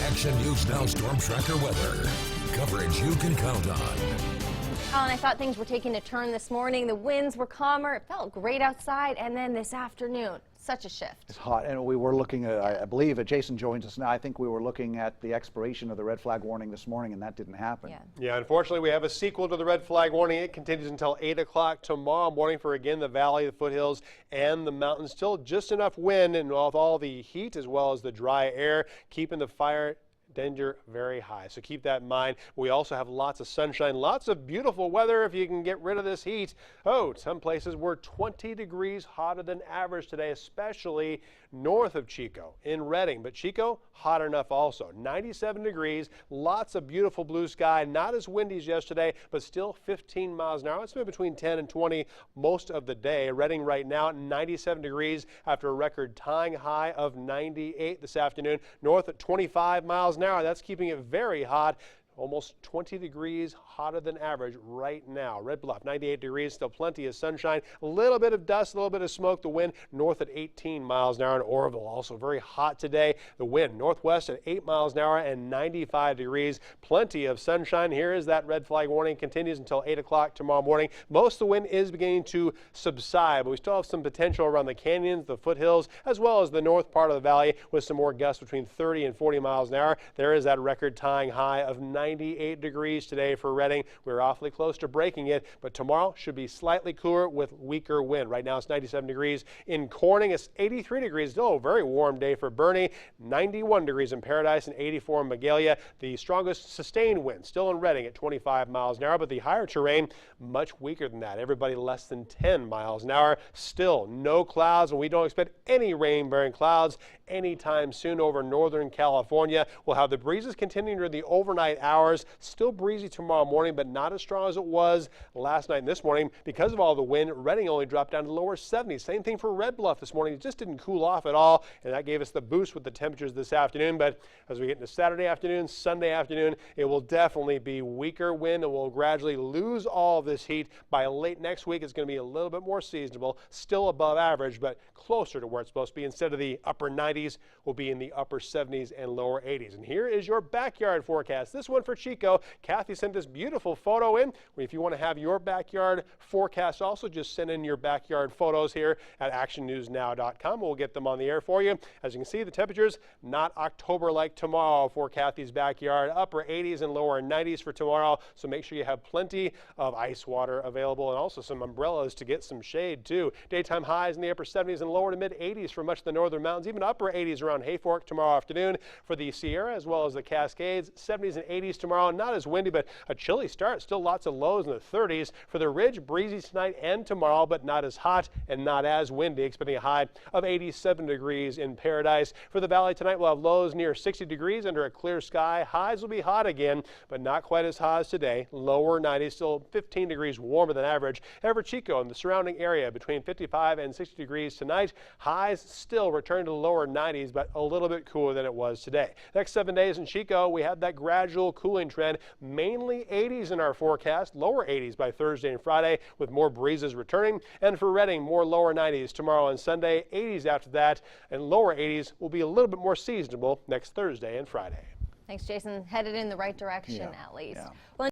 Action News Now Storm Tracker weather. Coverage you can count on. Colin, I thought things were taking a turn this morning. The winds were calmer. It felt great outside. And then this afternoon, such a shift. It's hot, and we were looking at, I believe, Jason joins us now. I think we were looking at the expiration of the red flag warning this morning, and that didn't happen. Yeah, unfortunately, we have a sequel to the red flag warning. It continues until 8 o'clock tomorrow morning for, again, the valley, the foothills, and the mountains. Still just enough wind and with all the heat as well as the dry air, keeping the fire danger very high. So keep that in mind. We also have lots of sunshine, lots of beautiful weather if you can get rid of this heat. Oh, some places were 20 degrees hotter than average today, especially north of Chico in Redding. But Chico, hot enough also. 97 degrees, lots of beautiful blue sky, not as windy as yesterday, but still 15 miles an hour. It's been between 10 and 20 most of the day. Redding right now at 97 degrees after a record tying high of 98 this afternoon. North at 25 miles an hour. That's keeping it very hot. Almost 20 degrees hotter than average right now. Red Bluff, 98 degrees, still plenty of sunshine. A little bit of dust, a little bit of smoke. The wind north at 18 miles an hour in Oroville. Also very hot today. The wind northwest at 8 miles an hour and 95 degrees. Plenty of sunshine. Here is that red flag warning. Continues until 8 o'clock tomorrow morning. Most of the wind is beginning to subside, but we still have some potential around the canyons, the foothills, as well as the north part of the valley with some more gusts between 30 and 40 miles an hour. There is that record tying high of 98 degrees today for Redding. We're awfully close to breaking it, but tomorrow should be slightly cooler with weaker wind. Right now it's 97 degrees in Corning. It's 83 degrees. Still a very warm day for Bernie. 91 degrees in Paradise and 84 in Magalia. The strongest sustained wind still in Redding at 25 miles an hour, but the higher terrain much weaker than that. Everybody less than 10 miles an hour. Still no clouds, and we don't expect any rain-bearing clouds anytime soon over northern California. We'll have the breezes continuing during the overnight hours. Still breezy tomorrow morning, but not as strong as it was last night and this morning. Because of all the wind, Redding only dropped down to lower 70s. Same thing for Red Bluff this morning. It just didn't cool off at all, and that gave us the boost with the temperatures this afternoon. But as we get into Saturday afternoon, Sunday afternoon, it will definitely be weaker wind, and we'll gradually lose all of this heat. By late next week, it's going to be a little bit more seasonable, still above average, but closer to where it's supposed to be. Instead of the upper 90s, we'll be in the upper 70s and lower 80s. And here is your backyard forecast. This one for Chico. Kathy sent this beautiful photo in. If you want to have your backyard forecast also, just send in your backyard photos here at actionnewsnow.com. We'll get them on the air for you. As you can see, the temperatures not October like tomorrow for Kathy's backyard. Upper 80s and lower 90s for tomorrow. So make sure you have plenty of ice water available and also some umbrellas to get some shade too. Daytime highs in the upper 70s and lower to mid 80s for much of the northern mountains. Even upper 80s around Hayfork tomorrow afternoon for the Sierra as well as the Cascades. 70s and 80s tomorrow. Not as windy, but a chilly start. Still lots of lows in the 30s. For the Ridge, breezy tonight and tomorrow, but not as hot and not as windy. Expecting a high of 87 degrees in Paradise. For the Valley tonight, we'll have lows near 60 degrees under a clear sky. Highs will be hot again, but not quite as hot as today. Lower 90s, still 15 degrees warmer than average. Ever Chico and the surrounding area between 55 and 60 degrees tonight. Highs still return to the lower 90s, but a little bit cooler than it was today. Next 7 days in Chico, we have that gradual cooling trend. Mainly 80s in our forecast, lower 80s by Thursday and Friday with more breezes returning. And for Redding, more lower 90s tomorrow and Sunday, 80s after that, and lower 80s will be a little bit more seasonable next Thursday and Friday. Thanks, Jason. Headed in the right direction at least. Well,